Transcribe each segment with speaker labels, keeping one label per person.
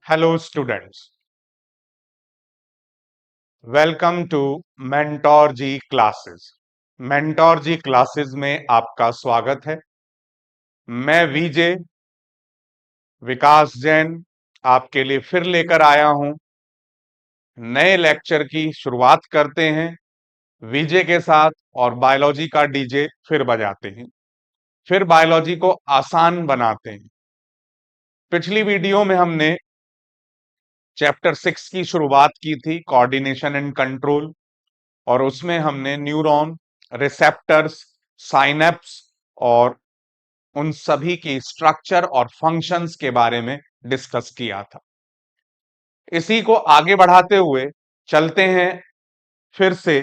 Speaker 1: Hello students, welcome to mentor ji classes. Mentor ji classes में आपका स्वागत है। मैं वीजे विकास जैन आपके लिए फिर लेकर आया हूं। नए लेक्चर की शुरुआत करते हैं वीजे के साथ और बायोलॉजी का डीजे फिर बजाते हैं, फिर बायोलॉजी को आसान बनाते हैं। पिछली वीडियो में हमने चैप्टर 6 की शुरुआत की थी, कोऑर्डिनेशन एंड कंट्रोल, और उसमें हमने न्यूरॉन, रिसेप्टर्स, साइनेप्स और उन सभी की स्ट्रक्चर और फंक्शंस के बारे में डिस्कस किया था। इसी को आगे बढ़ाते हुए चलते हैं, फिर से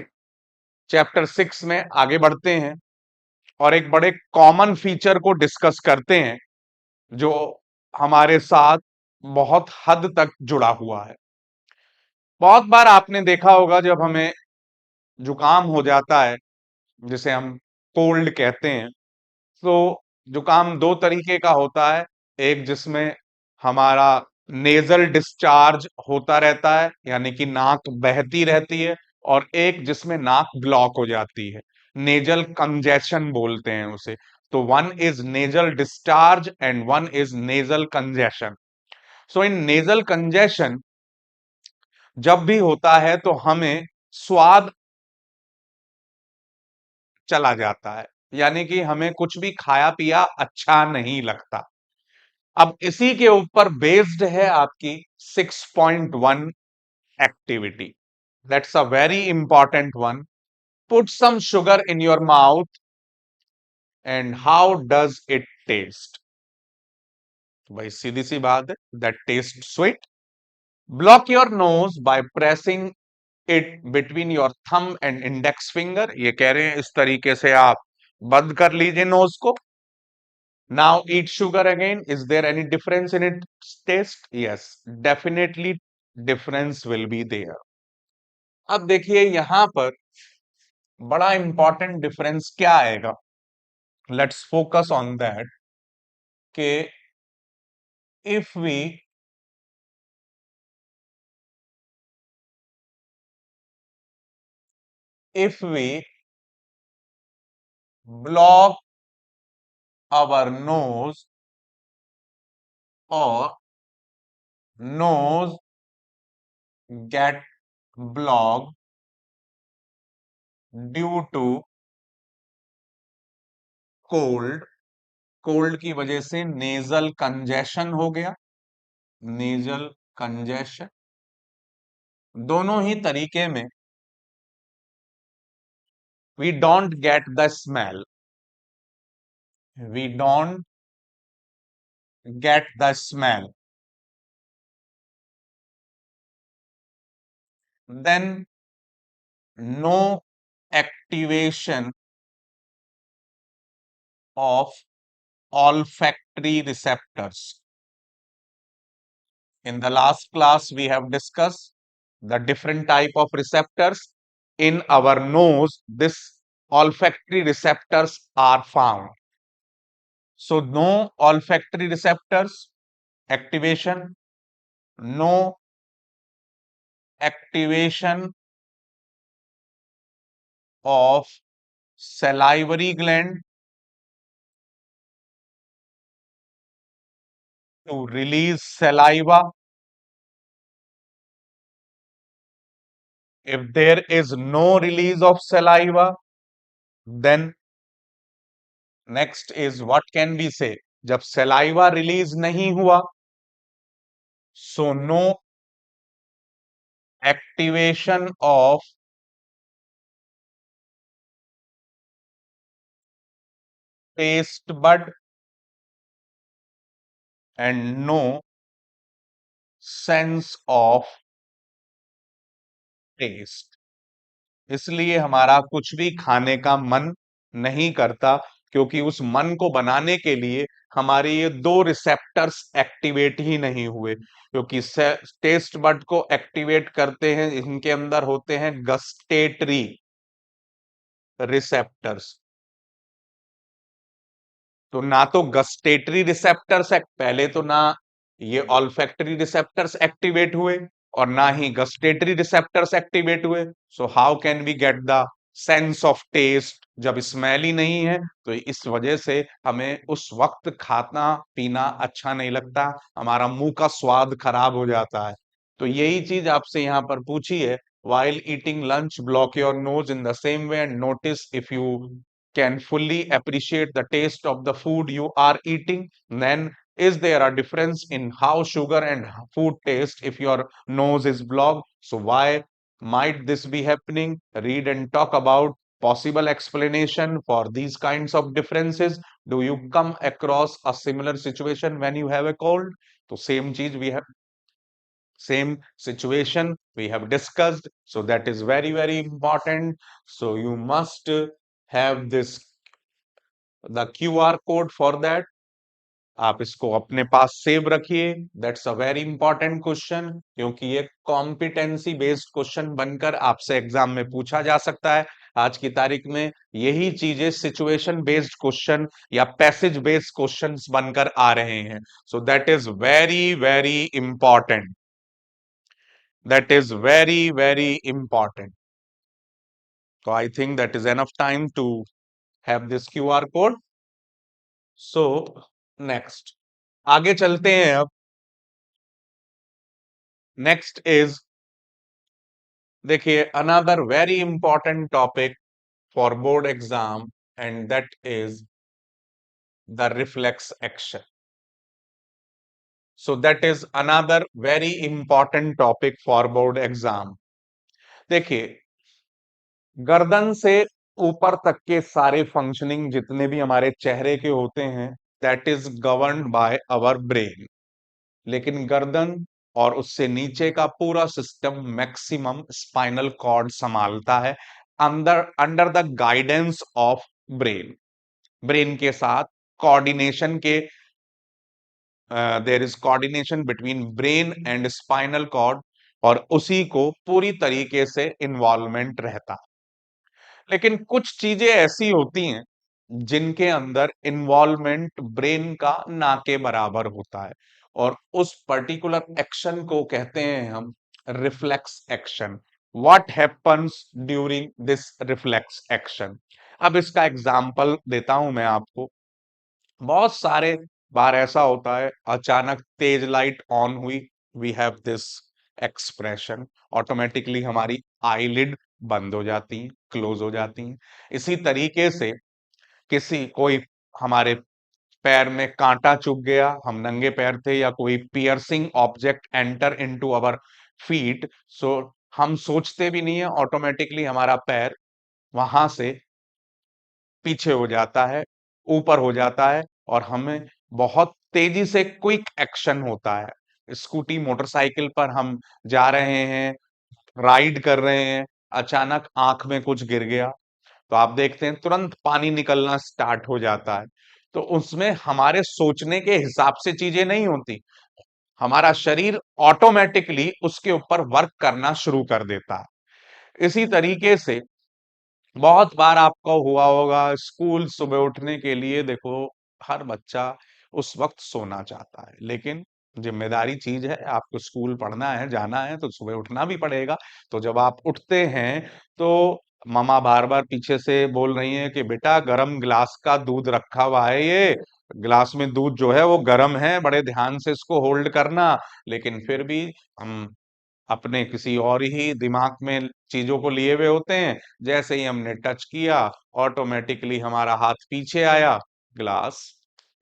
Speaker 1: चैप्टर 6 में आगे बढ़ते हैं और एक बड़े कॉमन फीचर को डिस्कस करते हैं जो हमारे साथ बहुत हद तक जुड़ा हुआ है। बहुत बार आपने देखा होगा जब हमें जुकाम हो जाता है, जिसे हम कोल्ड कहते हैं, तो जुकाम दो तरीके का होता है। एक जिसमें हमारा नेजल डिस्चार्ज होता रहता है, यानी कि नाक बहती रहती है, और एक जिसमें नाक ब्लॉक हो जाती है, नेजल कंजेशन बोलते हैं उसे। तो one is nasal discharge and one is nasal congestion. So in nasal congestion जब भी होता है तो हमें स्वाद चला जाता है, यानी कि हमें कुछ भी खाया पिया अच्छा नहीं लगता। अब इसी के ऊपर बेस्ड है आपकी 6.1 activity. That's a very important one. Put some sugar in your mouth and how does it taste. भाई सीधी सी बात है, that taste sweet. Block your nose by pressing it between your thumb and index finger. ये कह रहे हैं इस तरीके से आप बंद कर लीजिए नोज को। Now eat sugar again. Is there any difference in its taste? Yes, definitely difference will be there. अब देखिए यहां पर बड़ा इंपॉर्टेंट डिफरेंस क्या आएगा। लेट्स फोकस ऑन दैट कि if we if we block our nose or nose get blocked due to cold, cold की वजह से नेजल कंजेशन हो गया, नेजल कंजेशन। दोनों ही तरीके में we don't get the smell, we don't get the smell, then no activation of olfactory receptors. In the last class we have discussed the different type of receptors. In our nose this olfactory receptors are found. So no olfactory receptors activation, no activation of salivary gland to release saliva. If there is no release of saliva, then next is what can we say? जब saliva release नहीं हुआ, so no activation of taste bud and no sense of taste. इसलिए हमारा कुछ भी खाने का मन नहीं करता, क्योंकि उस मन को बनाने के लिए हमारे ये दो रिसेप्टर्स एक्टिवेट ही नहीं हुए। क्योंकि टेस्ट बड को एक्टिवेट करते हैं, इनके अंदर होते हैं गस्टेटरी रिसेप्टर्स। तो ना तो गस्टेटरी रिसेप्टर्स पहले तो ना ये ऑल्फैक्टरी रिसेप्टर्स एक्टिवेट हुए और ना ही गस्टेटरी रिसेप्टर्स एक्टिवेट हुए। So how can we get the sense of taste? जब स्मेल ही नहीं है तो इस वजह से हमें उस वक्त खाना पीना अच्छा नहीं लगता, हमारा मुंह का स्वाद खराब हो जाता है। तो यही चीज आपसे यहाँ पर पूछी है, while eating lunch block your nose in the same way and notice if you can fully appreciate the taste of the food you are eating. Then is there a difference in how sugar and food taste if your nose is blocked? So why might this be happening? Read and talk about possible explanation for these kinds of differences. Do you come across a similar situation when you have a cold? So same cheese we have, same situation we have discussed. So that is very, very important. So you must have this the QR code for that. आप इसको अपने पास save रखिए। That's a very important question, क्योंकि ये competency based question बनकर आपसे exam में पूछा जा सकता है। आज की तारीख में यही चीजें सिचुएशन बेस्ड क्वेश्चन या पैसेज बेस्ड क्वेश्चंस बनकर आ रहे हैं। सो that is very very important, that is very, very important. So I think that is enough time to have this QR code. So next, आगे चलते हैं अब। नेक्स्ट इज, देखिए, another very important topic for board exam, and that is the reflex action. So that is another very important topic for board exam. देखिए, गर्दन से ऊपर तक के सारे फंक्शनिंग जितने भी हमारे चेहरे के होते हैं, that is governed by our brain. लेकिन गर्दन और उससे नीचे का पूरा सिस्टम मैक्सिमम स्पाइनल कॉर्ड संभालता है, अंदर under the guidance of brain. Brain के साथ कोऑर्डिनेशन के, there is coordination between brain and spinal cord, और उसी को पूरी तरीके से इन्वॉल्वमेंट रहता है। लेकिन कुछ चीजें ऐसी होती हैं जिनके अंदर इन्वॉल्वमेंट ब्रेन का ना के बराबर होता है, और उस पर्टिकुलर एक्शन को कहते हैं हम reflex action. What happens during this reflex action? अब इसका एग्जाम्पल देता हूं मैं आपको। बहुत सारे बार ऐसा होता है, अचानक तेज लाइट ऑन हुई, we have this expression, automatically हमारी आईलिड बंद हो जाती हैं, क्लोज हो जाती हैं। इसी तरीके से किसी कोई हमारे पैर में कांटा चुभ गया, हम नंगे पैर थे, या कोई piercing object enter into our feet, so हम सोचते भी नहीं है, ऑटोमेटिकली हमारा पैर वहां से पीछे हो जाता है, ऊपर हो जाता है, और हमें बहुत तेजी से क्विक एक्शन होता है। स्कूटी मोटरसाइकिल पर हम जा रहे हैं, राइड कर रहे हैं, अचानक आंख में कुछ गिर गया, तो आप देखते हैं तुरंत पानी निकलना स्टार्ट हो जाता है। तो उसमें हमारे सोचने के हिसाब से चीजें नहीं होती, हमारा शरीर ऑटोमेटिकली उसके ऊपर वर्क करना शुरू कर देता है। इसी तरीके से बहुत बार आपको हुआ होगा, स्कूल सुबह उठने के लिए देखो, हर बच्चा उस वक्त सोना चाहता है, लेकिन जिम्मेदारी चीज है, आपको स्कूल पढ़ना है, जाना है, तो सुबह उठना भी पड़ेगा। तो जब आप उठते हैं तो मम्मा बार बार पीछे से बोल रही हैं कि बेटा गरम गिलास का दूध रखा हुआ है, ये गिलास में दूध जो है वो गर्म है, बड़े ध्यान से इसको होल्ड करना। लेकिन फिर भी हम अपने किसी और ही दिमाग में चीजों को लिए हुए होते हैं। जैसे ही हमने टच किया, ऑटोमेटिकली हमारा हाथ पीछे आया, ग्लास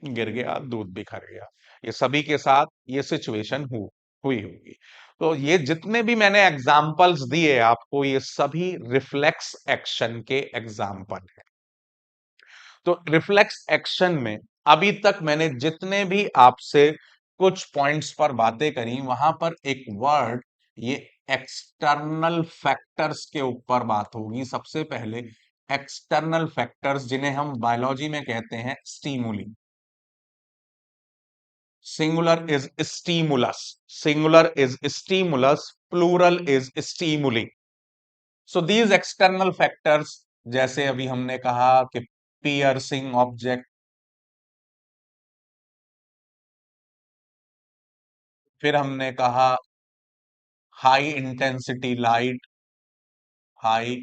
Speaker 1: गिर गया, दूध बिखर गया। ये सभी के साथ ये सिचुएशन हुई होगी। तो ये जितने भी मैंने एग्जाम्पल्स दिए आपको, ये सभी रिफ्लेक्स एक्शन के एग्जाम्पल है। तो रिफ्लेक्स एक्शन में अभी तक मैंने जितने भी आपसे कुछ पॉइंट्स पर बातें करी, वहां पर एक वर्ड, ये एक्सटर्नल फैक्टर्स के ऊपर बात होगी। सबसे पहले एक्सटर्नल फैक्टर्स, जिन्हें हम बायोलॉजी में कहते हैं stimuli. Singular is stimulus, singular is stimulus, plural is stimuli. So these external factors, जैसे अभी हमने कहा कि पियर्सिंग ऑब्जेक्ट, फिर हमने कहा हाई इंटेंसिटी लाइट, हाई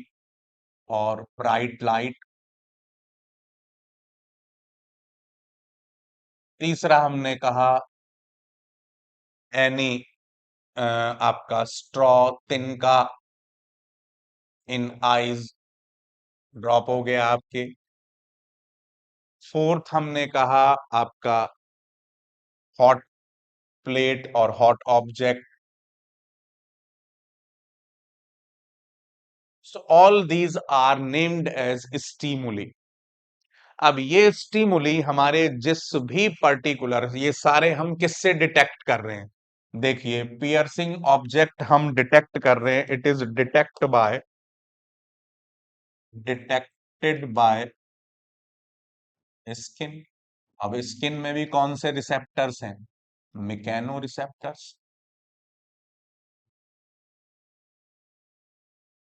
Speaker 1: और ब्राइट लाइट। तीसरा हमने कहा एनी आपका स्ट्रॉ तिनका इन आईज ड्रॉप हो गया आपके। फोर्थ हमने कहा आपका हॉट प्लेट और hot object. So all these are named as stimuli. अब ये स्टीमुली हमारे जिस भी पर्टिकुलर, ये सारे हम किससे डिटेक्ट कर रहे हैं? देखिए, पियर्सिंग ऑब्जेक्ट हम डिटेक्ट कर रहे हैं, it is detected by skin. अब स्किन में भी कौन से रिसेप्टर्स हैं? Mechano receptors.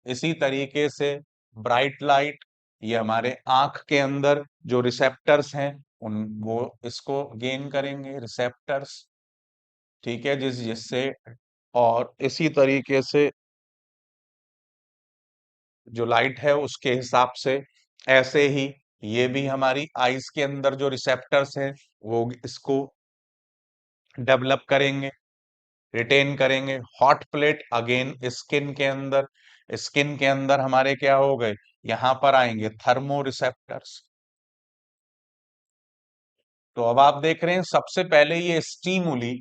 Speaker 1: इसी तरीके से ब्राइट लाइट, ये हमारे आंख के अंदर जो रिसेप्टर्स हैं उन वो इसको गेन करेंगे, रिसेप्टर्स। ठीक है, जिससे और इसी तरीके से जो लाइट है उसके हिसाब से ऐसे ही ये भी हमारी आईज के अंदर जो रिसेप्टर्स हैं वो इसको डेवलप करेंगे, रिटेन करेंगे। हॉट प्लेट अगेन स्किन के अंदर, स्किन के अंदर हमारे क्या हो गए, यहां पर आएंगे थर्मो रिसेप्टर्स। तो अब आप देख रहे हैं सबसे पहले ये स्टीमुली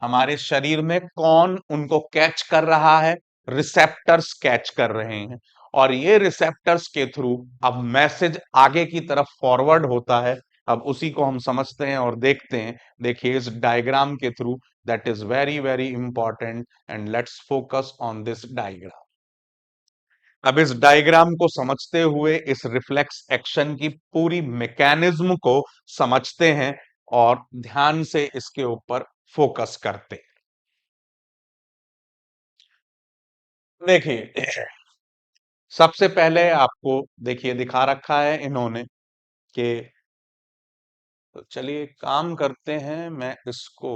Speaker 1: हमारे शरीर में कौन उनको कैच कर रहा है? रिसेप्टर्स कैच कर रहे हैं। और ये रिसेप्टर्स के थ्रू अब मैसेज आगे की तरफ फॉरवर्ड होता है। अब उसी को हम समझते हैं और देखते हैं। देखिए इस डायग्राम के through, that is very very important and let's focus on this diagram. अब इस डायग्राम को समझते हुए इस रिफ्लेक्स एक्शन की पूरी मैकेनिज्म को समझते हैं और ध्यान से इसके ऊपर फोकस करते हैं। देखिए, सबसे पहले आपको देखिए दिखा रखा है इन्होंने कि, तो चलिए काम करते हैं, मैं इसको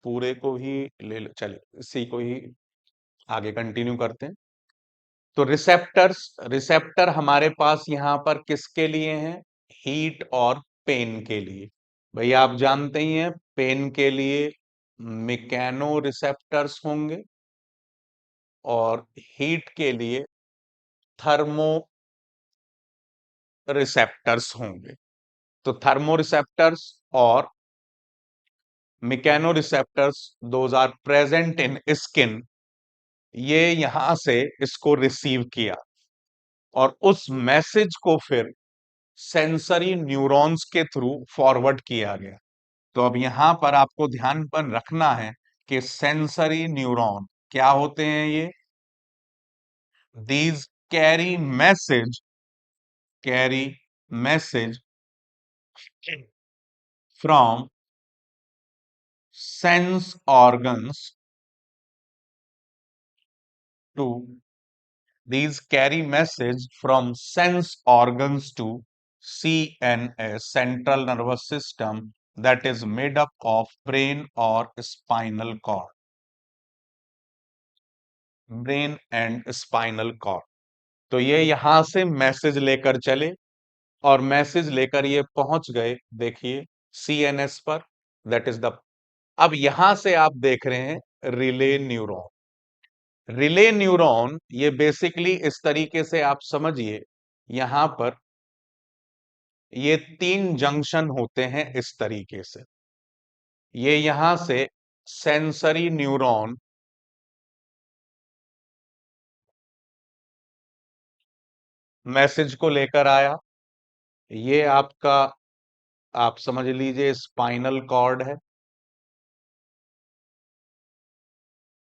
Speaker 1: पूरे को ही चलिए इसी को ही आगे कंटिन्यू करते हैं। तो रिसेप्टर हमारे पास यहां पर किसके लिए हैं? हीट और पेन के लिए। भैया आप जानते ही हैं, पेन के लिए मैकेनो रिसेप्टर्स होंगे और हीट के लिए थर्मो रिसेप्टर्स होंगे। तो थर्मो रिसेप्टर्स और mechano receptors those are present in skin. ये यहां से इसको रिसीव किया और उस मैसेज को फिर सेंसरी न्यूरॉन्स के थ्रू फॉरवर्ड किया गया। तो अब यहां पर आपको ध्यान पर रखना है कि सेंसरी न्यूरॉन क्या होते हैं ये? These carry message, carry message from sense organs to, these carry message from sense organs to CNS, central nervous system, that is made up of brain or spinal cord, brain and spinal cord। तो ये यहां से message लेकर चले और message लेकर ये पहुंच गए, देखिए सीएनएस पर, दैट इज द। अब यहां से आप देख रहे हैं रिले न्यूरॉन। रिले न्यूरॉन ये बेसिकली इस तरीके से आप समझिए, यहां पर ये 3 जंक्शन होते हैं इस तरीके से। ये यहां से सेंसरी न्यूरॉन मैसेज को लेकर आया। ये आपका, आप समझ लीजिए स्पाइनल कॉर्ड है।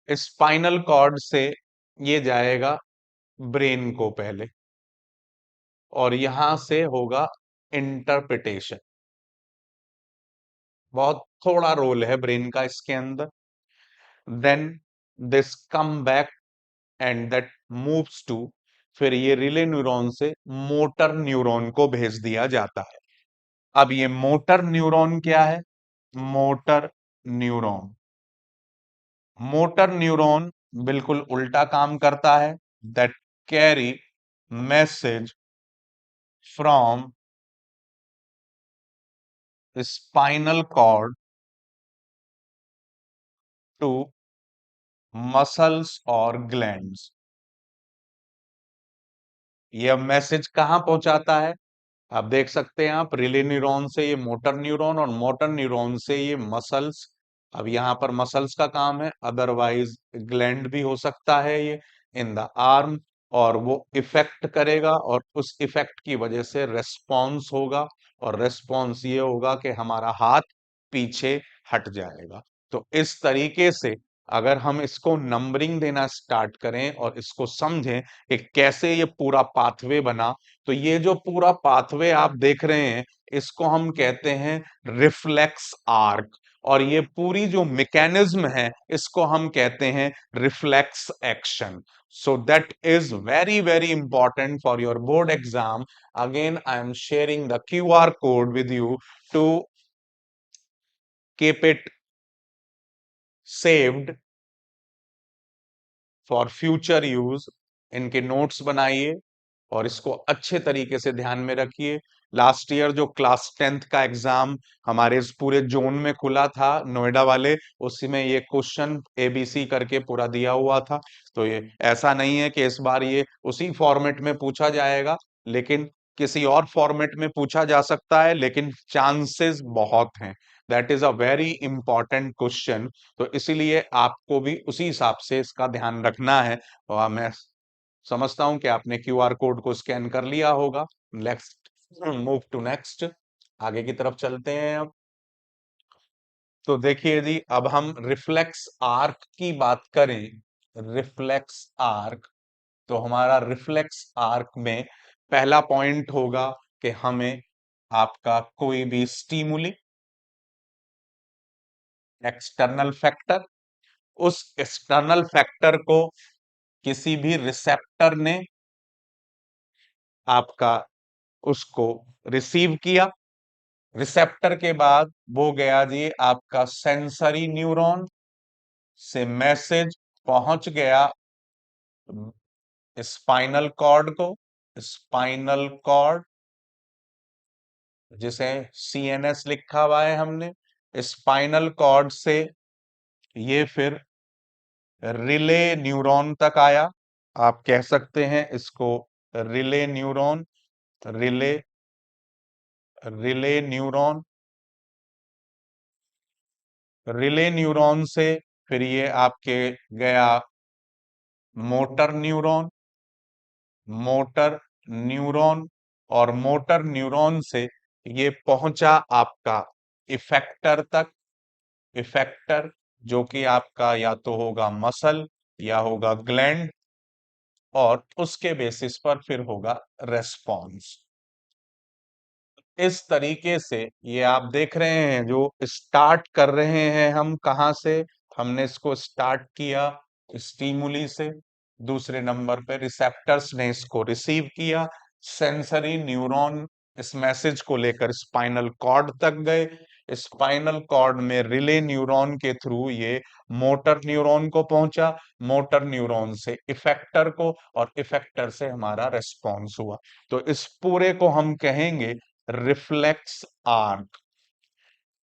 Speaker 1: स्पाइनल कॉर्ड से ये जाएगा ब्रेन को पहले और यहां से होगा इंटरप्रिटेशन। बहुत थोड़ा रोल है ब्रेन का इसके अंदर। Then this come back and that moves to, फिर ये रिले न्यूरॉन से मोटर न्यूरॉन को भेज दिया जाता है। अब ये मोटर न्यूरॉन क्या है? मोटर न्यूरॉन मोटर न्यूरॉन बिल्कुल उल्टा काम करता है, that carry message from spinal cord to muscles और ग्लैंड्स। यह मैसेज कहां पहुंचाता है? आप देख सकते हैं, आप रिले न्यूरॉन से ये मोटर न्यूरॉन और मोटर न्यूरॉन से ये मसल्स। अब यहाँ पर मसल्स का काम है, अदरवाइज ग्लैंड भी हो सकता है ये इन द आर्म, और वो इफेक्ट करेगा और उस इफेक्ट की वजह से रेस्पॉन्स होगा, और रेस्पॉन्स ये होगा कि हमारा हाथ पीछे हट जाएगा। तो इस तरीके से अगर हम इसको नंबरिंग देना स्टार्ट करें और इसको समझें कि कैसे ये पूरा पाथवे बना, तो ये जो पूरा पाथवे आप देख रहे हैं, इसको हम कहते हैं रिफ्लेक्स आर्क, और ये पूरी जो मैकेनिज्म है, इसको हम कहते हैं reflex action. So that is very very important for your board exam. Again I am sharing the QR code with you to keep it saved for future use. इनके नोट्स बनाइए और इसको अच्छे तरीके से ध्यान में रखिए। लास्ट ईयर जो क्लास 10th का एग्जाम हमारे इस पूरे जोन में खुला था, नोएडा वाले, उसी में ये क्वेश्चन ABC करके पूरा दिया हुआ था। तो ये ऐसा नहीं है कि इस बार ये उसी फॉर्मेट में पूछा जाएगा, लेकिन किसी और फॉर्मेट में पूछा जा सकता है, लेकिन चांसेस बहुत हैं। That is a very important question. तो इसीलिए आपको भी उसी हिसाब से इसका ध्यान रखना है। और मैं समझता हूं कि आपने QR कोड को स्कैन कर लिया होगा। नेक्स्ट, मूव टू नेक्स्ट, आगे की तरफ चलते हैं अब। तो देखिए जी, अब हम रिफ्लेक्स आर्क की बात करें, रिफ्लेक्स आर्क, तो हमारा रिफ्लेक्स आर्क में पहला पॉइंट होगा कि हमें आपका कोई भी स्टीमुली, एक्सटर्नल फैक्टर, उस एक्सटर्नल फैक्टर को किसी भी रिसेप्टर ने आपका उसको रिसीव किया। रिसेप्टर के बाद वो गया जी आपका सेंसरी न्यूरॉन से मैसेज पहुंच गया स्पाइनल कॉर्ड को। स्पाइनल कॉर्ड, जिसे CNS लिखा हुआ है हमने, स्पाइनल कॉर्ड से ये फिर रिले न्यूरॉन तक आया। आप कह सकते हैं इसको relay neuron, relay, relay neuron, relay neuron से फिर ये आपके गया मोटर न्यूरॉन, मोटर न्यूरॉन, और मोटर न्यूरॉन से ये पहुंचा आपका इफेक्टर तक। इफेक्टर जो कि आपका या तो होगा मसल या होगा ग्लैंड, और उसके बेसिस पर फिर होगा रेस्पॉन्स। इस तरीके से ये आप देख रहे हैं, जो स्टार्ट कर रहे हैं हम कहाँ से? हमने इसको स्टार्ट किया स्टीमुली से, दूसरे नंबर पे रिसेप्टर्स ने इसको रिसीव किया, सेंसरी न्यूरॉन इस मैसेज को लेकर स्पाइनल कॉर्ड तक गए, स्पाइनल कॉर्ड में रिले न्यूरॉन के थ्रू ये मोटर न्यूरॉन को पहुंचा, मोटर न्यूरॉन से इफेक्टर को, और इफेक्टर से हमारा रेस्पॉन्स हुआ। तो इस पूरे को हम कहेंगे reflex arc,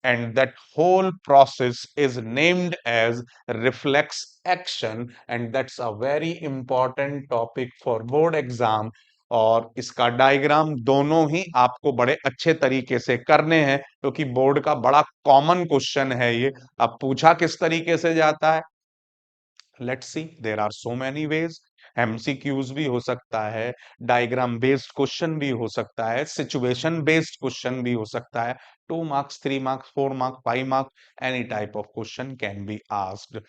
Speaker 1: and that whole process is named as reflex action, and that's a very important topic for board exam। और इसका डायग्राम दोनों ही आपको बड़े अच्छे तरीके से करने हैं, क्योंकि बोर्ड का बड़ा कॉमन क्वेश्चन है ये। अब पूछा किस तरीके से जाता है, let's see, there are so many ways. MCQs भी हो सकता है, डायग्राम बेस्ड क्वेश्चन भी हो सकता है, सिचुएशन बेस्ड क्वेश्चन भी हो सकता है। 2 marks, 3 marks, 4 mark, 5 mark, any type of question can be asked.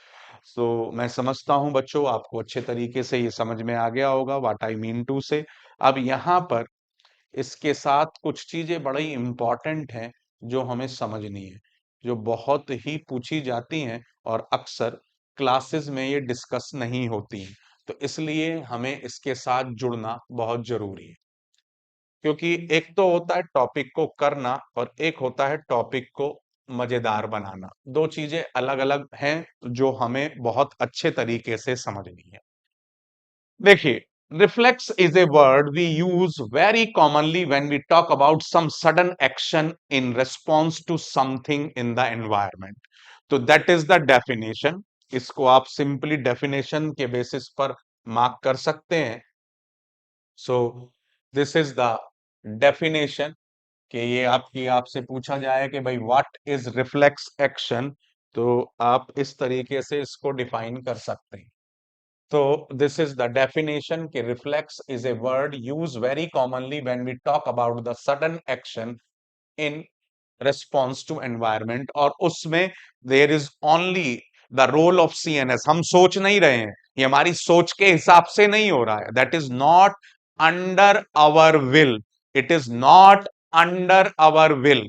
Speaker 1: So मैं समझता हूं बच्चों आपको अच्छे तरीके से ये समझ में आ गया होगा व्हाट आई मीन टू से। अब यहाँ पर इसके साथ कुछ चीजें बड़ी इंपॉर्टेंट हैं जो हमें समझनी है, जो बहुत ही पूछी जाती हैं और अक्सर क्लासेस में ये डिस्कस नहीं होती हैं। तो इसलिए हमें इसके साथ जुड़ना बहुत जरूरी है, क्योंकि एक तो होता है टॉपिक को करना और एक होता है टॉपिक को मजेदार बनाना, दो चीजें अलग अलग हैं जो हमें बहुत अच्छे तरीके से समझनी है। देखिए, reflex is a word we use very commonly when we talk about some sudden action in response to something in the environment. तो दैट इज द डेफिनेशन। इसको आप सिंपली डेफिनेशन के बेसिस पर मार्क कर सकते हैं। So this is the definition. कि ये आपकी आपसे पूछा जाए कि भाई व्हाट इज रिफ्लेक्स एक्शन, तो आप इस तरीके से इसको डिफाइन कर सकते हैं। तो दिस इज द डेफिनेशन कि reflex is a word use very commonly when we talk about the sudden action in response to environment, और उसमें there is only the role of CNS. हम सोच नहीं रहे हैं, ये हमारी सोच के हिसाब से नहीं हो रहा है, that is not under our will, it is not under our will.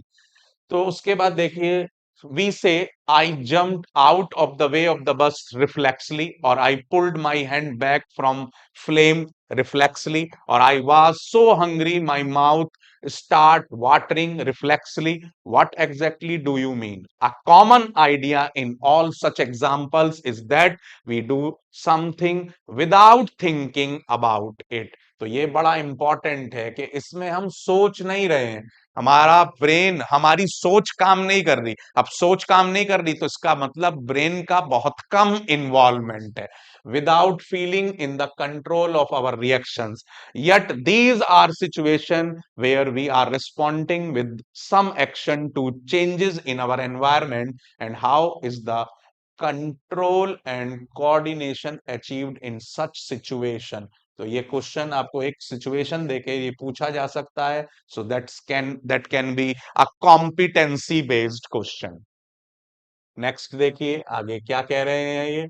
Speaker 1: तो उसके बाद देखिए, we say I jumped out of the way of the bus reflexly, और I pulled my hand back from flame reflexly, और I was so hungry my mouth start watering reflexly. What exactly do you mean? A common idea in all such examples is that we do something without thinking about it. तो ये बड़ा important है कि इसमें हम सोच नहीं रहे हैं, हमारा ब्रेन, हमारी सोच काम नहीं कर रही। अब सोच काम नहीं कर रही तो इसका मतलब ब्रेन का बहुत कम इन्वॉल्वमेंट है। Without feeling in the control of our reactions, yet these are situation where we are responding with some action to changes in our environment, and how is the control and coordination achieved in such situation। तो ये question आपको एक situation देके ये पूछा जा सकता है। So that can be a competency based question. Next देखिए आगे क्या कह रहे हैं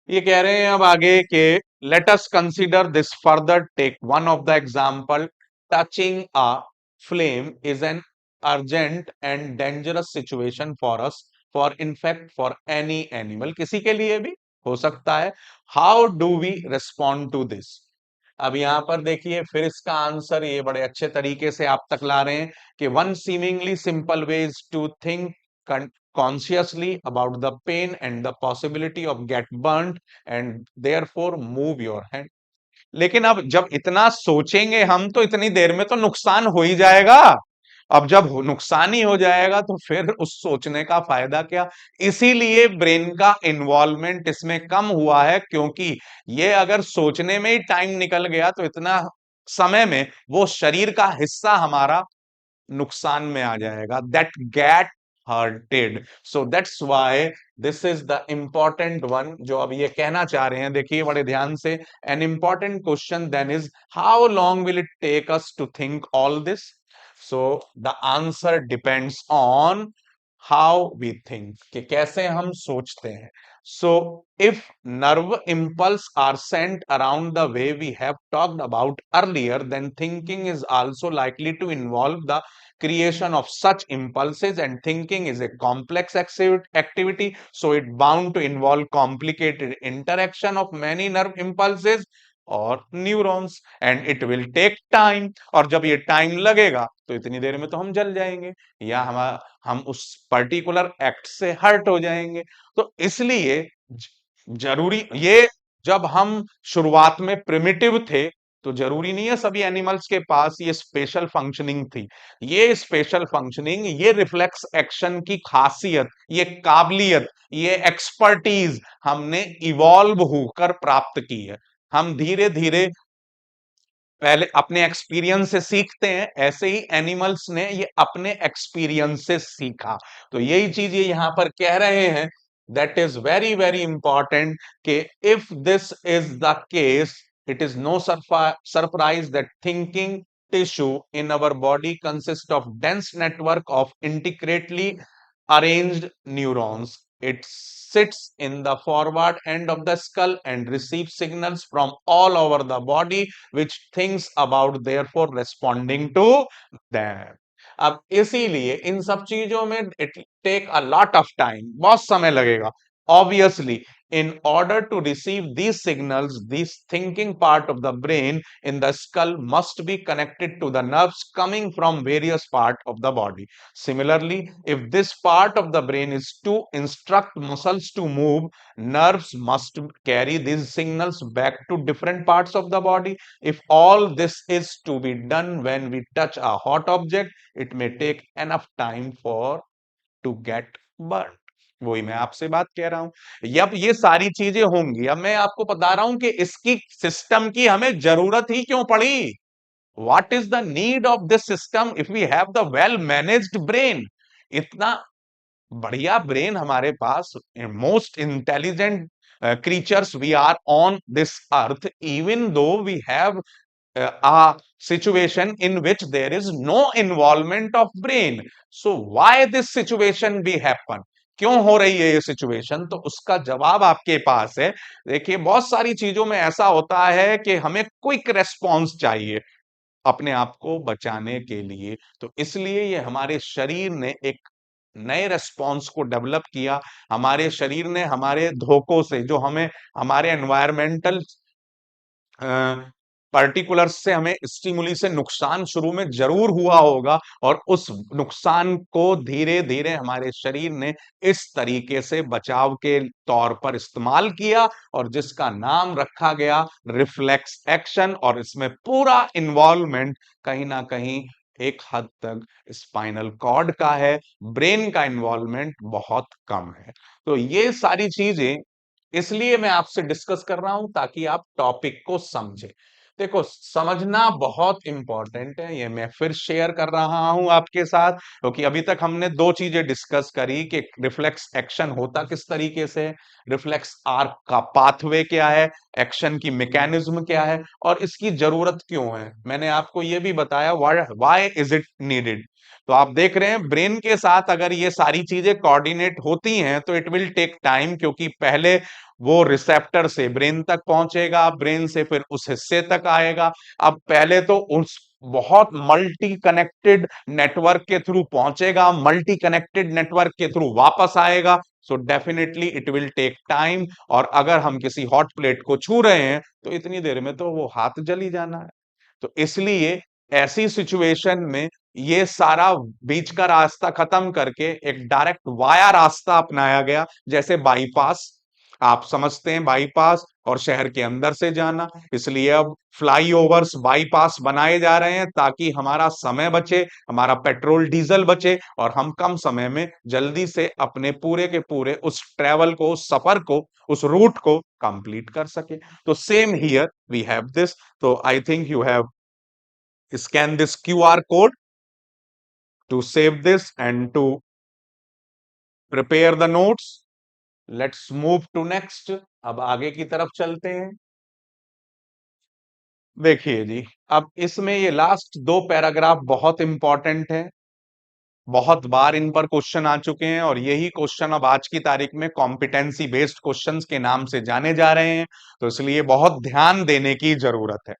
Speaker 1: ये कह रहे हैं अब आगे के, let us consider this further, take one of the example, touching a flame is an urgent and dangerous situation for us, for in fact for any animal, किसी के लिए भी हो सकता है। How do we respond to this? अब यहां पर देखिए फिर इसका आंसर ये बड़े अच्छे तरीके से आप तक ला रहे हैं कि one seemingly simple way is to think consciously about the pain and the possibility of get burnt and therefore move your hand। लेकिन अब जब इतना सोचेंगे हम तो इतनी देर में तो नुकसान हो ही जाएगा। अब जब नुकसान ही हो जाएगा तो फिर उस सोचने का फायदा क्या? इसीलिए ब्रेन का इन्वॉल्वमेंट इसमें कम हुआ है, क्योंकि ये अगर सोचने में ही टाइम निकल गया तो इतना समय में वो शरीर का हिस्सा हमारा नुकसान में आ जाएगा, that get hurted. So that's why this is the important one जो अब ये कहना चाह रहे हैं। देखिए बड़े ध्यान से, an important question then is, how long will it take us to think all this? So the answer depends on how we think, कि कैसे हम सोचते हैं। So if nerve impulse are sent around the way we have talked about earlier, then thinking is also likely to involve the creation of such impulses, and thinking is a complex activity, so it bound to involve complicated interaction of many nerve impulses और neurons, and it will take time, और जब ये time लगेगा तो इतनी देर में तो हम जल जाएंगे, या हम उस पर्टिकुलर एक्ट से हर्ट हो जाएंगे। तो इसलिए जरूरी ये, जब हम शुरुआत में प्रिमिटिव थे तो जरूरी नहीं है सभी एनिमल्स के पास ये स्पेशल फंक्शनिंग थी। ये स्पेशल फंक्शनिंग, ये रिफ्लेक्स एक्शन की खासियत, ये काबिलियत, ये एक्सपर्टीज हमने इवॉल्व होकर प्राप्त की है। हम धीरे धीरे पहले अपने एक्सपीरियंस से सीखते हैं, ऐसे ही एनिमल्स ने ये अपने एक्सपीरियंस से सीखा। तो यही चीज ये यहां पर कह रहे हैं, that is very very important कि if this is the case, it is no surprise that thinking tissue in our body consist of dense network of intricately arranged neurons. It sits in the forward end of the skull and receives signals from all over the body, which thinks about therefore responding to them। अब इसीलिए इन सब चीजों में it take a lot of time, बहुत समय लगेगा। Obviously, in order to receive these signals, this thinking part of the brain in the skull must be connected to the nerves coming from various parts of the body. Similarly, if this part of the brain is to instruct muscles to move, nerves must carry these signals back to different parts of the body. If all this is to be done when we touch a hot object, it may take enough time for to get burned. वही मैं आपसे बात कह रहा हूं। अब ये सारी चीजें होंगी, अब मैं आपको बता रहा हूं कि इसकी सिस्टम की हमें जरूरत ही क्यों पड़ी। What is the need of this system if we have the well managed brain. इतना बढ़िया ब्रेन हमारे पास, most intelligent creatures we are on this earth, even though we have a situation in which there is no involvement of brain. So why this situation be happen? क्यों हो रही है ये situation? तो उसका जवाब आपके पास है। देखिए, बहुत सारी चीजों में ऐसा होता है कि हमें क्विक रेस्पॉन्स चाहिए अपने आप को बचाने के लिए, तो इसलिए ये हमारे शरीर ने एक नए रेस्पॉन्स को डेवलप किया। हमारे शरीर ने हमारे धोखों से, जो हमें हमारे एनवायरमेंटल पर्टिकुलर से हमें स्टिमुली से नुकसान शुरू में जरूर हुआ होगा, और उस नुकसान को धीरे धीरे हमारे शरीर ने इस तरीके से बचाव के तौर पर इस्तेमाल किया, और जिसका नाम रखा गया रिफ्लेक्स एक्शन। और इसमें पूरा इन्वॉल्वमेंट कहीं ना कहीं एक हद तक स्पाइनल कॉर्ड का है, ब्रेन का इन्वॉल्वमेंट बहुत कम है। तो ये सारी चीजें इसलिए मैं आपसे डिस्कस कर रहा हूं ताकि आप टॉपिक को समझें। देखो, समझना बहुत इंपॉर्टेंट है, ये मैं फिर शेयर कर रहा हूं आपके साथ, क्योंकि अभी तक हमने दो चीजें डिस्कस करी कि रिफ्लेक्स एक्शन होता किस तरीके से है, रिफ्लेक्स आर्क का पाथवे क्या है, एक्शन की मैकेनिज्म क्या है, और इसकी जरूरत क्यों है। मैंने आपको ये भी बताया व्हाई इज इट नीडेड। तो आप देख रहे हैं, ब्रेन के साथ अगर ये सारी चीजें कोऑर्डिनेट होती हैं तो इट विल टेक टाइम, क्योंकि पहले वो रिसेप्टर से ब्रेन तक पहुंचेगा, ब्रेन से फिर उस हिस्से तक आएगा। अब पहले तो उस बहुत मल्टी कनेक्टेड नेटवर्क के थ्रू पहुंचेगा, मल्टी कनेक्टेड नेटवर्क के थ्रू वापस आएगा। So definitely it will take time. और अगर हम किसी हॉट प्लेट को छू रहे हैं तो इतनी देर में तो वो हाथ जल ही जाना है। तो इसलिए ऐसी सिचुएशन में ये सारा बीच का रास्ता खत्म करके एक डायरेक्ट वाया रास्ता अपनाया गया, जैसे बाईपास। आप समझते हैं बाईपास और शहर के अंदर से जाना, इसलिए अब फ्लाईओवर्स, बाईपास बनाए जा रहे हैं ताकि हमारा समय बचे, हमारा पेट्रोल डीजल बचे, और हम कम समय में जल्दी से अपने पूरे के पूरे उस ट्रेवल को, उस सफर को, उस रूट को कंप्लीट कर सके। तो same here we have this. तो I think you have scan this QR code to save this and to prepare the notes. Let's move to next. अब आगे की तरफ चलते हैं। देखिए जी, अब इसमें ये लास्ट दो पैराग्राफ बहुत इंपॉर्टेंट है, बहुत बार इन पर क्वेश्चन आ चुके हैं, और यही क्वेश्चन अब आज की तारीख में कॉम्पिटेंसी बेस्ड क्वेश्चंस के नाम से जाने जा रहे हैं, तो इसलिए बहुत ध्यान देने की जरूरत है।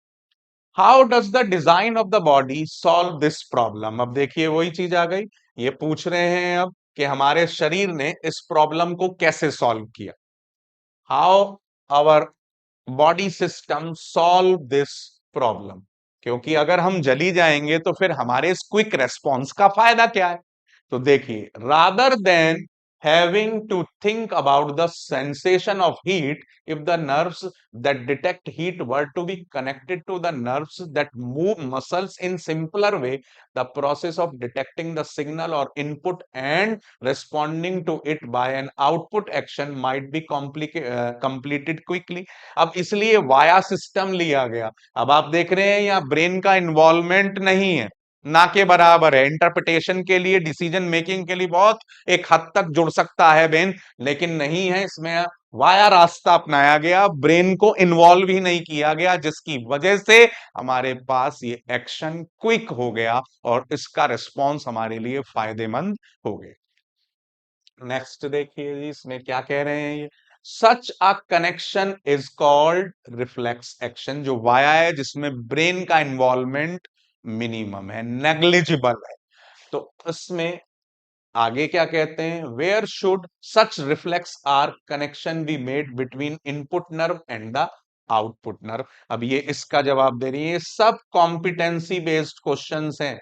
Speaker 1: How does the design of the body solve this problem. अब देखिए, वही चीज आ गई, ये पूछ रहे हैं अब कि हमारे शरीर ने इस प्रॉब्लम को कैसे सॉल्व किया। How our body system solve this problem. क्योंकि अगर हम जली जाएंगे तो फिर हमारे इस क्विक रेस्पॉन्स का फायदा क्या है। तो देखिए, rather than having to think about the sensation of heat, if the nerves that detect heat were to be connected to the nerves that move muscles in simpler way, the process of detecting the signal or input and responding to it by an output action might be completed quickly। अब इसलिए via system लिया गया। अब आप देख रहे हैं यहाँ ब्रेन का इन्वॉल्वमेंट नहीं है, ना के बराबर है। इंटरप्रिटेशन के लिए, डिसीजन मेकिंग के लिए बहुत एक हद तक जुड़ सकता है ब्रेन, लेकिन नहीं है। इसमें वाया रास्ता अपनाया गया, ब्रेन को इन्वॉल्व ही नहीं किया गया, जिसकी वजह से हमारे पास ये एक्शन क्विक हो गया और इसका रिस्पॉन्स हमारे लिए फायदेमंद हो गया। नेक्स्ट देखिए जी, इसमें क्या कह रहे हैं ये। Such a connection is called reflex action. जो वाया है, जिसमें ब्रेन का इन्वॉल्वमेंट मिनिमम है, नेग्लिजिबल है, तो इसमें आगे क्या कहते हैं, where should such reflex are connection be made between input nerve and the output nerve. अब ये इसका जवाब दे रही है, सब कॉम्पिटेंसी बेस्ड क्वेश्चंस हैं,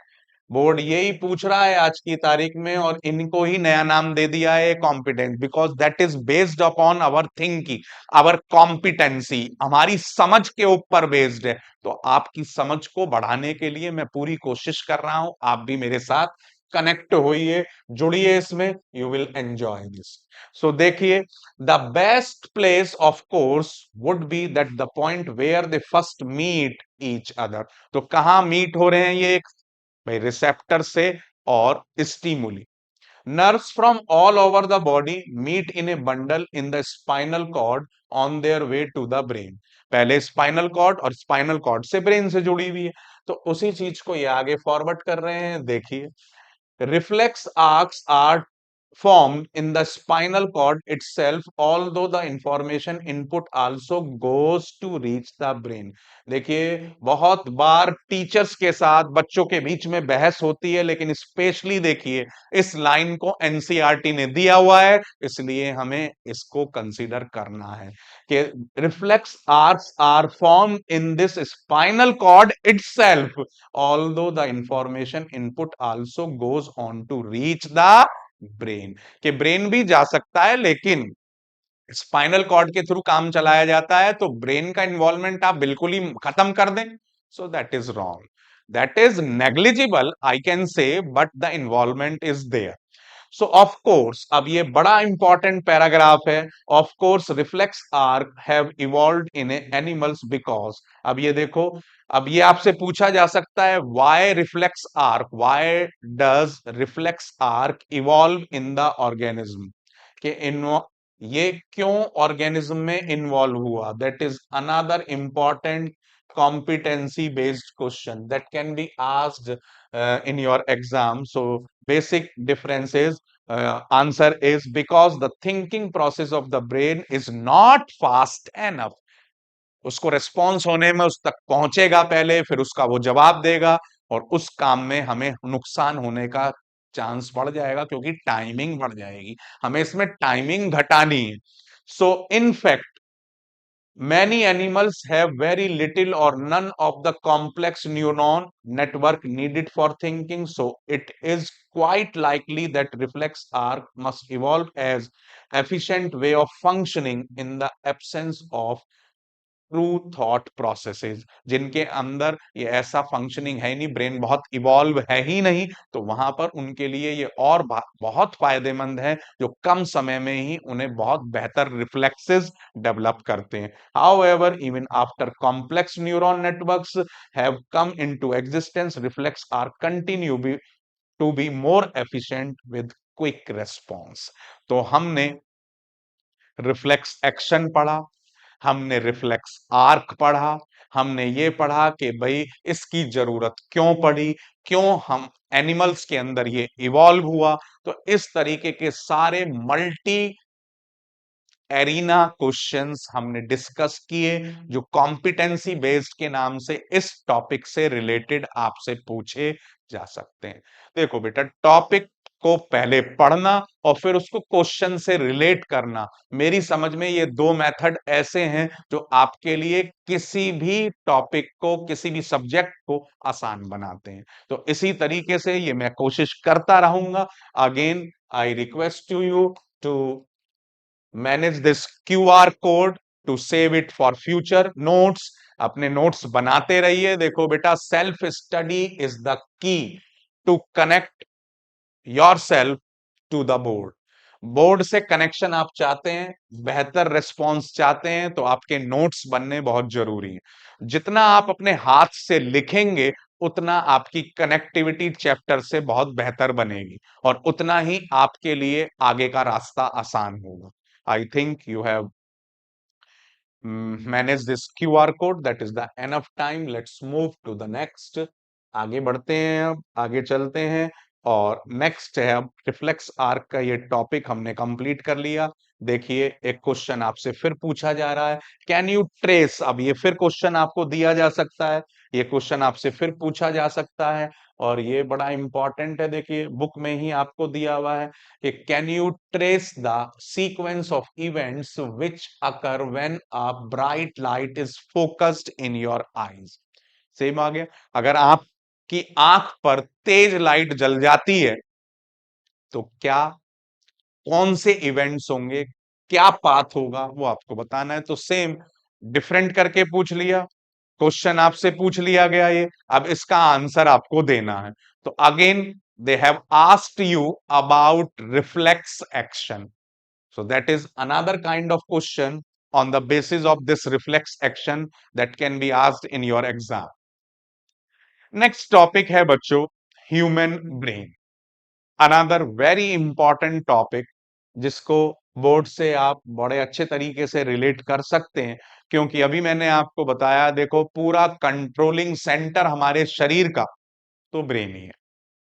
Speaker 1: बोर्ड यही पूछ रहा है आज की तारीख में, और इनको ही नया नाम दे दिया है competence, because that is based upon our thinking, our competency, हमारी समझ के ऊपर बेस्ड है। तो आपकी समझ को बढ़ाने के लिए मैं पूरी कोशिश कर रहा हूं, आप भी मेरे साथ कनेक्ट होइए, जुड़िए इसमें, you will enjoy this. So देखिए, the best place of course would be that the point where they first meet each other. तो कहां मीट हो रहे हैं ये, भाई रिसेप्टर से और stimuli. Nerves from all over the body meet in a bundle in the spinal cord on their way to the brain। पहले स्पाइनल कॉर्ड, और स्पाइनल कॉर्ड से ब्रेन से जुड़ी हुई है, तो उसी चीज को ये आगे फॉरवर्ड कर रहे हैं। देखिए, reflex arcs are formed in the spinal cord itself, although the information input also goes to reach the brain। देखिए, बहुत बार टीचर्स के साथ बच्चों के बीच में बहस होती है, लेकिन स्पेशली देखिए, इस लाइन को एनसीईआरटी ने दिया हुआ है, इसलिए हमें इसको कंसीडर करना है कि reflex arcs are form in this spinal cord itself, although the information input also goes on to reach the brain। कि ब्रेन भी जा सकता है, लेकिन स्पाइनल कॉर्ड के थ्रू काम चलाया जाता है, तो ब्रेन का इन्वॉल्वमेंट आप बिल्कुल ही खत्म कर दें, so that is wrong, that is negligible I can say, but the involvement is there. So of course, अब ये बड़ा इंपॉर्टेंट पैराग्राफ है, of course reflex arc have evolved in animals because. अब ये देखो, अब ये आपसे पूछा जा सकता है, why reflex arc, why does reflex arc evolve in the organism, कि इन ये क्यों ऑर्गेनिज्म में इन्वॉल्व हुआ, that is another important competency based question that can be asked in your exam। So basic difference is, answer is because the thinking process of the brain is not fast enough। उसको response होने में, उस तक पहुंचेगा पहले, फिर उसका वो जवाब देगा, और उस काम में हमें नुकसान होने का चांस बढ़ जाएगा, क्योंकि टाइमिंग बढ़ जाएगी, हमें इसमें टाइमिंग घटानी है। So in fact many animals have very little or none of the complex neuron network needed for thinking, so it is quite likely that reflex arc must evolve as efficient way of functioning in the absence of true thought processes, जिनके अंदर ये ऐसा functioning है नहीं, brain बहुत evolve है ही नहीं, तो वहां पर उनके लिए ये और बहुत फायदेमंद है, जो कम समय में ही उन्हें बहुत बेहतर रिफ्लेक्सेस डेवलप करते हैं। However, even after complex neuron networks have come into existence, reflex are continue to be more efficient with quick response. तो हमने रिफ्लेक्स एक्शन पढ़ा, हमने रिफ्लेक्स आर्क पढ़ा, हमने ये पढ़ा कि भाई इसकी जरूरत क्यों पड़ी, क्यों हम एनिमल्स के अंदर ये इवॉल्व हुआ। तो इस तरीके के सारे मल्टी एरिना क्वेश्चंस हमने डिस्कस किए, जो कॉम्पिटेंसी बेस्ड के नाम से इस टॉपिक से रिलेटेड आपसे पूछे जा सकते हैं। देखो बेटा, टॉपिक को पहले पढ़ना और फिर उसको क्वेश्चन से रिलेट करना, मेरी समझ में ये दो मेथड ऐसे हैं जो आपके लिए किसी भी टॉपिक को, किसी भी सब्जेक्ट को आसान बनाते हैं। तो इसी तरीके से ये मैं कोशिश करता रहूंगा। Again I request to you to manage this QR code to save it for future notes. अपने नोट्स बनाते रहिए। देखो बेटा, self study is the key to connect yourself to the board. Board से कनेक्शन आप चाहते हैं, बेहतर रिस्पॉन्स चाहते हैं, तो आपके नोट्स बनने बहुत जरूरी है। जितना आप अपने हाथ से लिखेंगे, उतना आपकी कनेक्टिविटी चैप्टर से बहुत बेहतर बनेगी, और उतना ही आपके लिए आगे का रास्ता आसान होगा। I think you have managed this QR code. That is the enough time. Let's move to the next। आगे बढ़ते हैं, अब आगे चलते हैं, और नेक्स्ट है, अब रिफ्लेक्स आर्क का ये टॉपिक हमने कंप्लीट कर लिया। देखिए, एक क्वेश्चन आपसे फिर पूछा जा रहा है, कैन यू ट्रेस। अब ये फिर क्वेश्चन आपको दिया जा सकता है, ये क्वेश्चन आपसे फिर पूछा जा सकता है और ये बड़ा इंपॉर्टेंट है। देखिए बुक में ही आपको दिया हुआ है कि can you trace the sequence of events which occur when a bright light is focused in your eyes. Same आ गया। अगर आपकी आंख पर तेज लाइट जल जाती है तो क्या कौन से इवेंट्स होंगे, क्या पाथ होगा, वो आपको बताना है। तो सेम डिफरेंट करके पूछ लिया, क्वेश्चन आपसे पूछ लिया गया ये, अब इसका आंसर आपको देना है। तो again they have asked you about reflex action, so that is another kind of question on the basis of this reflex action that can be asked in your exam. Next topic है बच्चों human brain, another very important topic जिसको board से आप बड़े अच्छे तरीके से relate कर सकते हैं, क्योंकि अभी मैंने आपको बताया देखो पूरा कंट्रोलिंग सेंटर हमारे शरीर का तो ब्रेन ही है।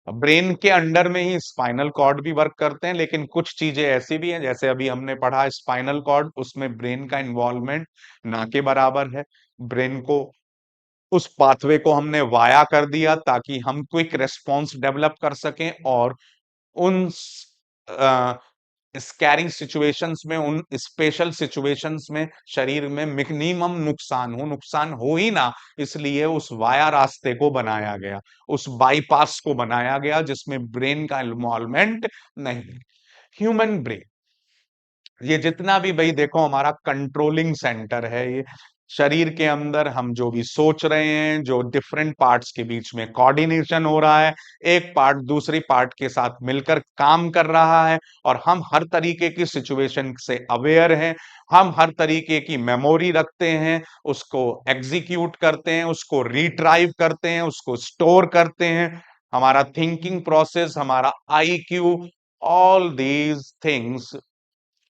Speaker 1: ब्रेन के अंडर में ही स्पाइनल कॉर्ड भी वर्क करते हैं, लेकिन कुछ चीजें ऐसी भी हैं जैसे अभी हमने पढ़ा स्पाइनल कॉर्ड, उसमें ब्रेन का इन्वॉल्वमेंट ना के बराबर है। ब्रेन को उस पाथवे को हमने वाया कर दिया ताकि हम क्विक रेस्पॉन्स डेवलप कर सकें और उन स्कैरिंग सिचुएशंस में, उन स्पेशल सिचुएशंस में शरीर में मिनिमम नुकसान हो ही ना, इसलिए उस वाया रास्ते को बनाया गया, उस बाईपास को बनाया गया जिसमें ब्रेन का इन्वॉल्वमेंट नहीं। ह्यूमन ब्रेन ये जितना भी भाई देखो हमारा कंट्रोलिंग सेंटर है, ये शरीर के अंदर हम जो भी सोच रहे हैं, जो डिफरेंट पार्ट्स के बीच में कोऑर्डिनेशन हो रहा है, एक पार्ट दूसरी पार्ट के साथ मिलकर काम कर रहा है और हम हर तरीके की सिचुएशन से अवेयर हैं, हम हर तरीके की मेमोरी रखते हैं, उसको एग्जीक्यूट करते हैं, उसको रिट्राइव करते हैं, उसको स्टोर करते हैं। हमारा थिंकिंग प्रोसेस, हमारा IQ, all these things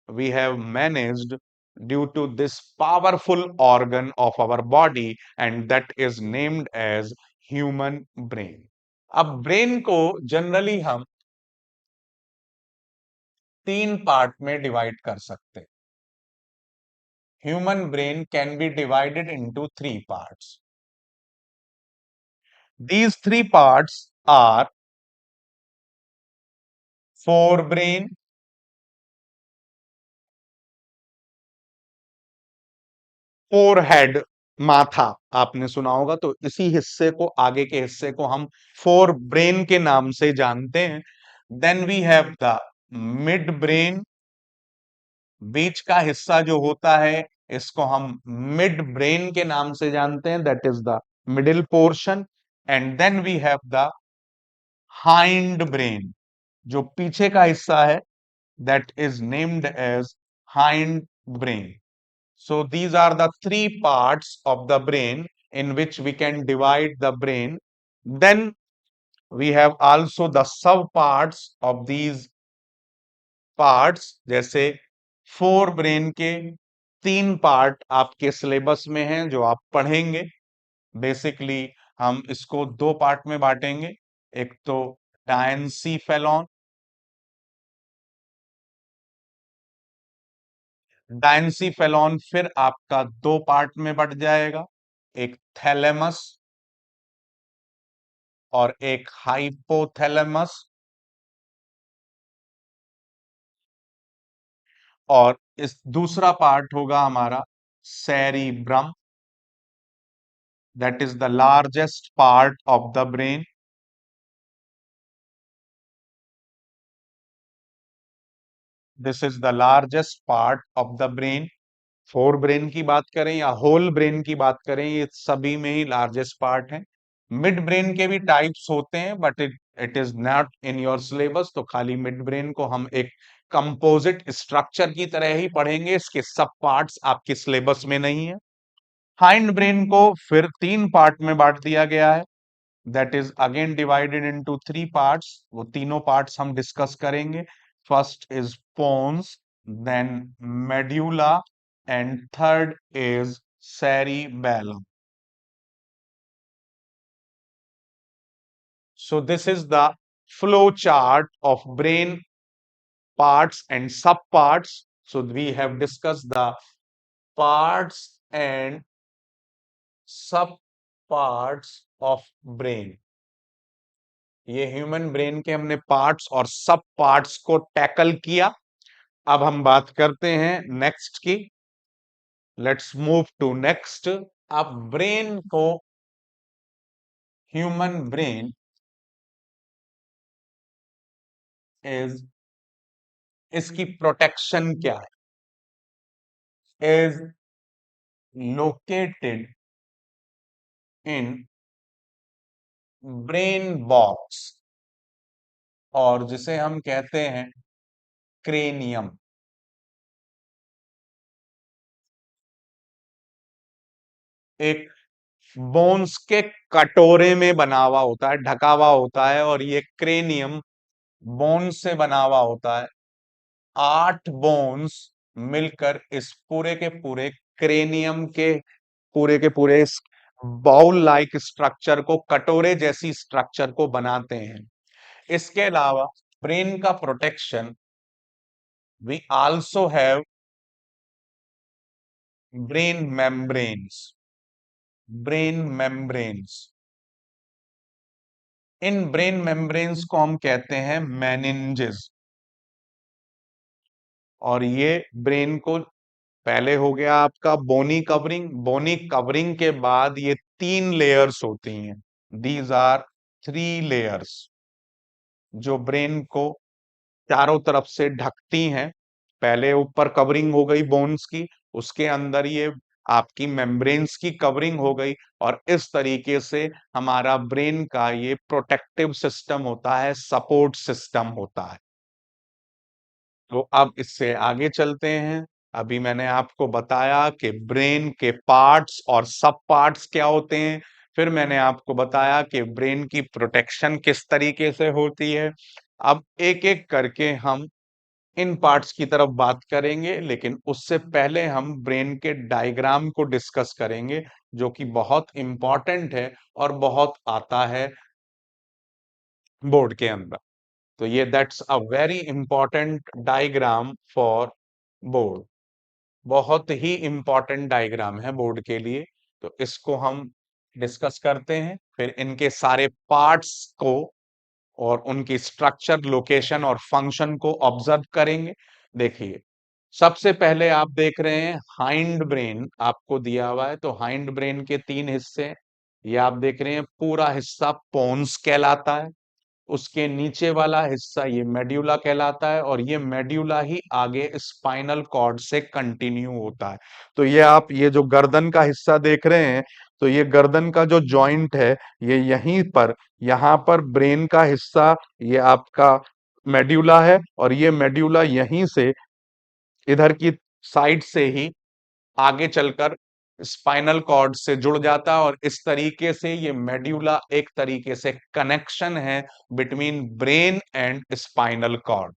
Speaker 1: we have managed due to this powerful organ of our body, and that is named as human brain. अब ब्रेन को जनरली हम तीन पार्ट में डिवाइड कर सकते हैं। Human brain can be divided into three parts. These three parts are forebrain, forehead, माथा आपने सुना होगा, तो इसी हिस्से को, आगे के हिस्से को हम फोर ब्रेन के नाम से जानते हैं। Then we have the midbrain, बीच का हिस्सा जो होता है इसको हम मिड ब्रेन के नाम से जानते हैं, that is the middle portion. And then we have the hind brain, जो पीछे का हिस्सा है, that is named as hind brain. So these are the three parts of the brain in which we can divide the brain. Then we have also the sub parts of these parts, जैसे fore brain के तीन part आपके syllabus में हैं जो आप पढ़ेंगे। Basically हम इसको दो पार्ट में बांटेंगे, एक तो डायंसीफेलॉन, डायंसीफेलॉन फिर आपका दो पार्ट में बट जाएगा, एक थैलेमस और एक हाइपोथैलेमस, और इस दूसरा पार्ट होगा हमारा cerebrum, that is the largest part of the brain. This is the largest part of the brain. Fore brain की बात करें या होल ब्रेन की बात करें, ये सभी में ही लार्जेस्ट पार्ट है। मिड ब्रेन के भी टाइप्स होते हैं but it is not in your syllabus, तो खाली मिड ब्रेन को हम एक कंपोजिट स्ट्रक्चर की तरह ही पढ़ेंगे, इसके सब पार्ट्स आपके सिलेबस में नहीं है। हाइंड ब्रेन को फिर तीन पार्ट में बांट दिया गया है, that is again divided into three parts. वो तीनों पार्ट्स हम डिस्कस करेंगे। First is pons, then medulla, and third is cerebellum. So this is the flow chart of brain parts and subparts. So we have discussed the parts and sub parts of brain. ये human brain के हमने parts और सब parts को tackle किया। अब हम बात करते हैं नेक्स्ट की। Let's move to next. अब ब्रेन को, ह्यूमन ब्रेन इज, इसकी प्रोटेक्शन क्या है? Is located in brain box, और जिसे हम कहते हैं क्रेनियम। एक बोन्स के कटोरे में बना हुआ होता है, ढका हुआ होता है, और ये क्रेनियम बोन्स से बना हुआ होता है। 8 बोन्स मिलकर इस पूरे के पूरे क्रेनियम के पूरे इस बाउल लाइक स्ट्रक्चर को, कटोरे जैसी स्ट्रक्चर को बनाते हैं। इसके अलावा ब्रेन का protection, we also have brain membranes. Brain membranes, इन ब्रेन मेम्ब्रेन्स को हम कहते हैं मेनिंजेस। और ये ब्रेन को, पहले हो गया आपका बोनी कवरिंग, बोनी कवरिंग के बाद ये 3 लेयर्स होती हैं। दीज आर 3 लेयर्स जो ब्रेन को चारों तरफ से ढकती हैं। पहले ऊपर कवरिंग हो गई बोन्स की, उसके अंदर ये आपकी मेम्ब्रेन्स की कवरिंग हो गई, और इस तरीके से हमारा ब्रेन का ये प्रोटेक्टिव सिस्टम होता है, सपोर्ट सिस्टम होता है। तो अब इससे आगे चलते हैं। अभी मैंने आपको बताया कि ब्रेन के पार्ट्स और सब पार्ट्स क्या होते हैं। फिर मैंने आपको बताया कि ब्रेन की प्रोटेक्शन किस तरीके से होती है। अब एक एक करके हम इन पार्ट्स की तरफ बात करेंगे, लेकिन उससे पहले हम ब्रेन के डायग्राम को डिस्कस करेंगे, जो कि बहुत इंपॉर्टेंट है और बहुत आता है बोर्ड के अंदर। तो ये that's a very important diagram for board. बहुत ही इंपॉर्टेंट डायग्राम है बोर्ड के लिए। तो इसको हम डिस्कस करते हैं, फिर इनके सारे पार्ट्स को और उनकी स्ट्रक्चर, लोकेशन और फंक्शन को ऑब्जर्व करेंगे। देखिए, सबसे पहले आप देख रहे हैं हाइंड ब्रेन आपको दिया हुआ है। तो हाइंड ब्रेन के 3 हिस्से हैं। ये आप देख रहे हैं, पूरा हिस्सा पोन्स कहलाता है। उसके नीचे वाला हिस्सा ये मेड्यूला कहलाता है, और ये मेड्यूला ही आगे स्पाइनल कॉर्ड से कंटिन्यू होता है। तो ये आप ये जो गर्दन का हिस्सा देख रहे हैं, तो ये गर्दन का जो जॉइंट है, ये यहीं पर, यहाँ पर ब्रेन का हिस्सा, ये आपका मेड्यूला है, और ये मेड्यूला यहीं से, इधर की साइड से ही आगे चलकर स्पाइनल कॉर्ड से जुड़ जाता है। और इस तरीके से ये मेड्यूला एक तरीके से कनेक्शन है between brain and spinal cord.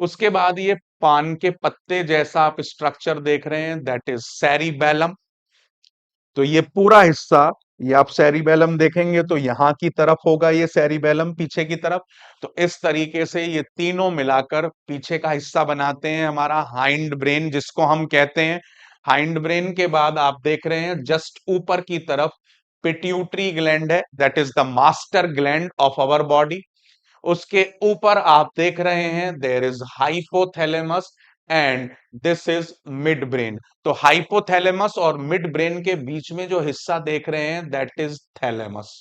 Speaker 1: उसके बाद ये पान के पत्ते जैसा आप स्ट्रक्चर देख रहे हैं, दैट इज सेरिबेलम। तो ये पूरा हिस्सा, ये आप सेरिबेलम देखेंगे तो यहां की तरफ होगा ये सेरिबेलम, पीछे की तरफ। तो इस तरीके से ये तीनों मिलाकर पीछे का हिस्सा बनाते हैं हमारा हाइंड ब्रेन, जिसको हम कहते हैं। हाइंड ब्रेन के बाद आप देख रहे हैं जस्ट ऊपर की तरफ पिट्यूटरी ग्लैंड है, that is the master gland of our body. उसके ऊपर आप देख रहे हैं there is hypothalamus, and this is mid brain. तो हाइपोथैलेमस और मिड ब्रेन के बीच में जो हिस्सा देख रहे हैं, दैट इज थैलेमस।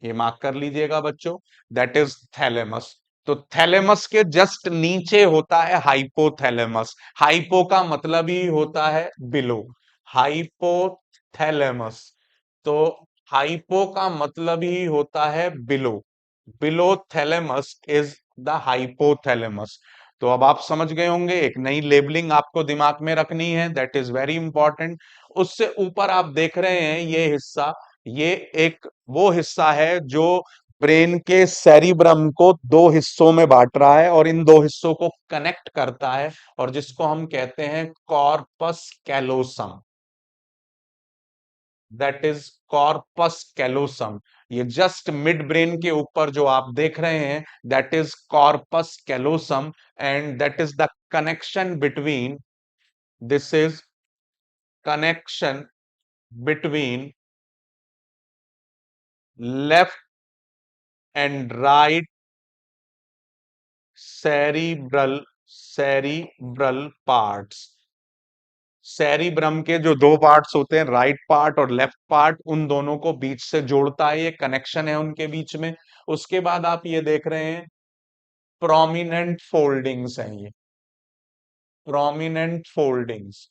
Speaker 1: ये मार्क कर लीजिएगा बच्चों, दैट इज थैलेमस। तो थैलेमस के जस्ट नीचे होता है हाइपोथैलेमस। हाइपो का मतलब ही होता है बिलो, हाइपोथैलेमस। तो हाइपो का मतलब ही होता है below, below thalamus is the hypothalamus. तो अब आप समझ गए होंगे, एक नई लेबलिंग आपको दिमाग में रखनी है, दैट इज वेरी इंपॉर्टेंट। उससे ऊपर आप देख रहे हैं ये हिस्सा, ये एक वो हिस्सा है जो ब्रेन के सेरिब्रम को 2 हिस्सों में बांट रहा है और इन 2 हिस्सों को कनेक्ट करता है, और जिसको हम कहते हैं corpus callosum. That is corpus callosum. ये जस्ट मिड ब्रेन के ऊपर जो आप देख रहे हैं, that is corpus callosum, and that is the connection between, this is connection between left and right cerebral parts. Cerebrum के जो दो पार्ट्स होते हैं, राइट पार्ट और लेफ्ट पार्ट, उन दोनों को बीच से जोड़ता है, ये कनेक्शन है उनके बीच में। उसके बाद आप ये देख रहे हैं प्रोमिनेंट फोल्डिंग्स हैं, ये प्रोमिनेंट फोल्डिंग्स,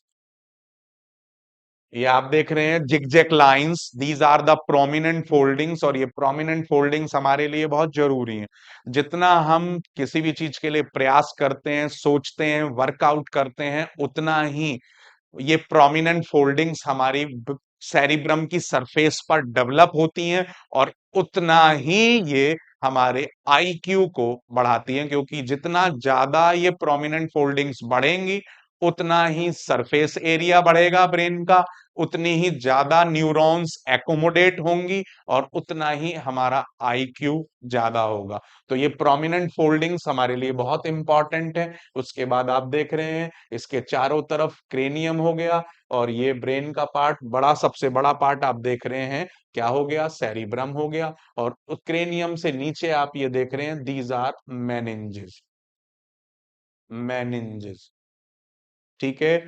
Speaker 1: ये आप देख रहे हैं zigzag lines, these are the prominent foldings. और ये प्रोमिनेंट फोल्डिंग्स हमारे लिए बहुत जरूरी हैं। जितना हम किसी भी चीज के लिए प्रयास करते हैं, सोचते हैं, वर्कआउट करते हैं, उतना ही ये प्रोमिनेंट फोल्डिंग्स हमारी सेरिब्रम की सरफेस पर डेवलप होती हैं, और उतना ही ये हमारे आईक्यू को बढ़ाती हैं, क्योंकि जितना ज्यादा ये प्रोमिनेंट फोल्डिंग्स बढ़ेंगी, उतना ही सरफेस एरिया बढ़ेगा ब्रेन का, उतनी ही ज्यादा न्यूरॉन्स एकोमोडेट होंगी, और उतना ही हमारा आईक्यू ज्यादा होगा। तो ये प्रोमिनेंट फोल्डिंग्स हमारे लिए बहुत इंपॉर्टेंट है। उसके बाद आप देख रहे हैं इसके चारों तरफ क्रेनियम हो गया, और ये ब्रेन का पार्ट, बड़ा सबसे बड़ा पार्ट आप देख रहे हैं क्या हो गया, सेरिब्रम हो गया। और क्रेनियम से नीचे आप ये देख रहे हैं, दीज आर मेनिंजेस, मेनिंजेस। ठीक है,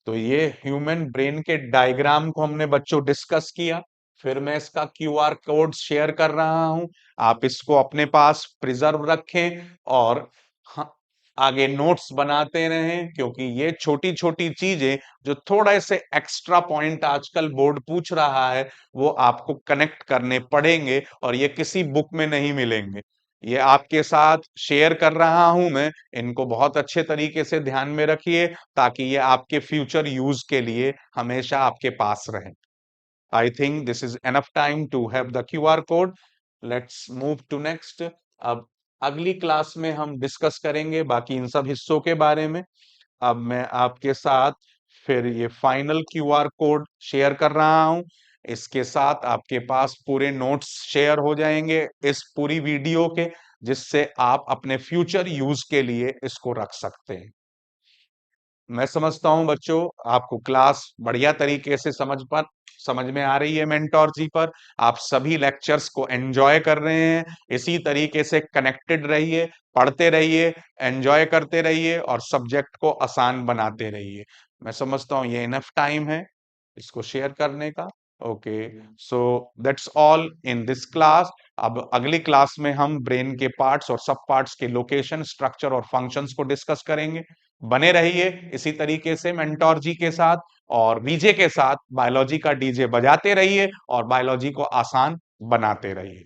Speaker 1: तो ये ह्यूमन ब्रेन के डायग्राम को हमने बच्चों डिस्कस किया। फिर मैं इसका क्यूआर कोड शेयर कर रहा हूं, आप इसको अपने पास प्रिजर्व रखें, और हाँ, आगे नोट्स बनाते रहें, क्योंकि ये छोटी छोटी चीजें जो थोड़े से एक्स्ट्रा पॉइंट आजकल बोर्ड पूछ रहा है, वो आपको कनेक्ट करने पड़ेंगे, और ये किसी बुक में नहीं मिलेंगे। ये आपके साथ शेयर कर रहा हूं मैं, इनको बहुत अच्छे तरीके से ध्यान में रखिए, ताकि ये आपके फ्यूचर यूज के लिए हमेशा आपके पास रहे। I think this is enough time to have the QR code. Let's move to next. अब अगली क्लास में हम डिस्कस करेंगे बाकी इन सब हिस्सों के बारे में। अब मैं आपके साथ फिर ये फाइनल क्यूआर कोड शेयर कर रहा हूं, इसके साथ आपके पास पूरे नोट्स शेयर हो जाएंगे इस पूरी वीडियो के, जिससे आप अपने फ्यूचर यूज के लिए इसको रख सकते हैं। मैं समझता हूं बच्चों आपको क्लास बढ़िया तरीके से समझ में आ रही है मेंटोर जी पर। आप सभी लेक्चर्स को एंजॉय कर रहे हैं, इसी तरीके से कनेक्टेड रहिए, पढ़ते रहिए, एंजॉय करते रहिए, और सब्जेक्ट को आसान बनाते रहिए। मैं समझता हूं ये इनफ टाइम है इसको शेयर करने का। Okay, so that's all in this class. अब अगली क्लास में हम ब्रेन के पार्ट्स और सब पार्ट्स के लोकेशन, स्ट्रक्चर और फंक्शंस को डिस्कस करेंगे। बने रहिए इसी तरीके से मेंटोर जी के साथ, और वीजे के साथ बायोलॉजी का डीजे बजाते रहिए, और बायोलॉजी को आसान बनाते रहिए।